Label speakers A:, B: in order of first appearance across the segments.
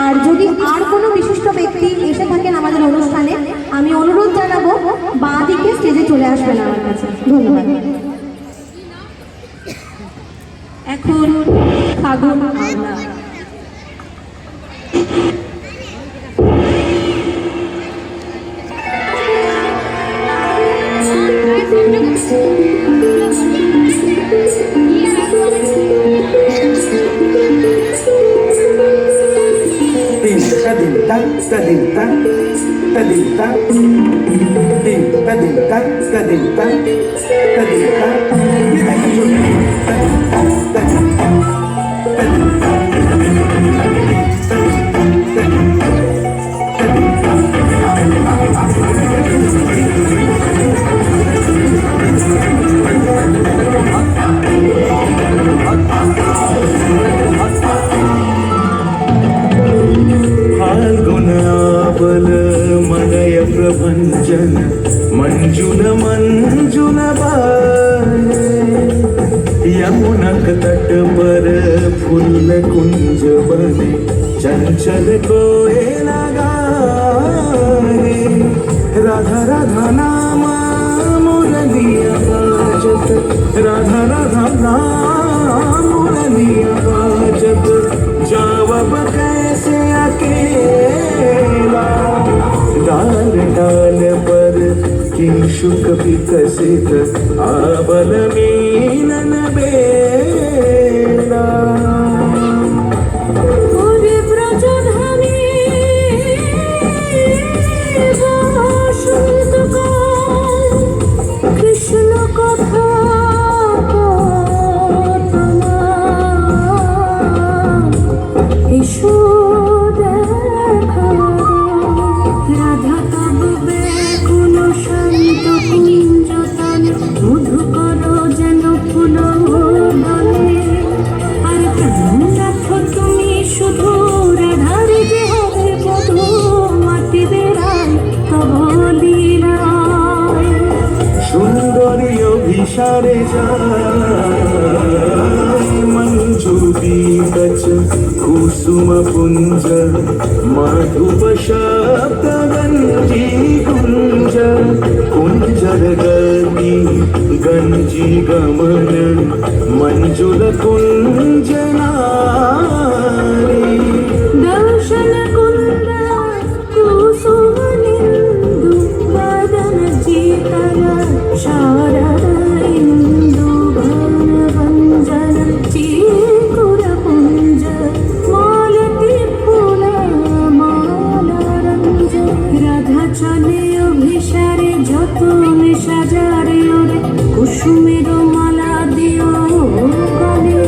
A: আর যদি আর কোনো বিশিষ্ট ব্যক্তি এসে থাকেন আমাদের অনুষ্ঠানে, আমি অনুরোধ জানাবো বাঁ দিকে স্টেজে চলে আসবেন আমার কাছে। ধন্যবাদ। এখন ফাগুন আওলা।
B: प्रभंजन मंजुल मंजुल यमुनक तट पर फूल कुंज बने चंचल कोयला गाए राधा राधा नाम मुरलिया बाजत राधा राधा नाम मुरलिया बाजत जावब कैसे अकेला डाल डाल पर किंशुक विकसित आबल मीनन बेला कृष्ण कथा सारे मंजू बीकच कुसुम पुंज माधुप शब्द गंजी कुंज कुंजर गति गंजी गमन मंजुल कुंज नारी दर्शन कुंद कुसुम निंदु वदन जीतल शारद চলে অভিসারে যত সাজারে ওরে কুসুমের মালা দিও গলে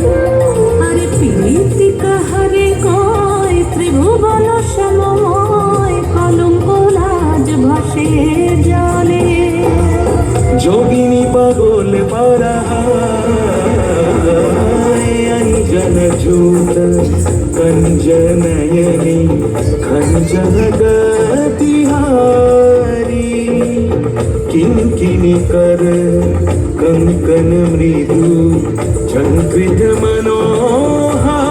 B: আরে প্রীতি কাহারে কয় ত্রিভুবন সময় কলঙ্ক লাজ ভাসে জলে যোগিনী পাগল পারা अंजन जूत कंजनयनी खंजन गतिहारी किंकिनी कर कंकन मृदु झंकृत मनोहारी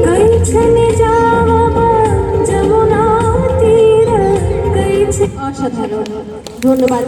B: कई छने जावा যমুনা তীর कई অসাধারণ। ধন্যবাদ।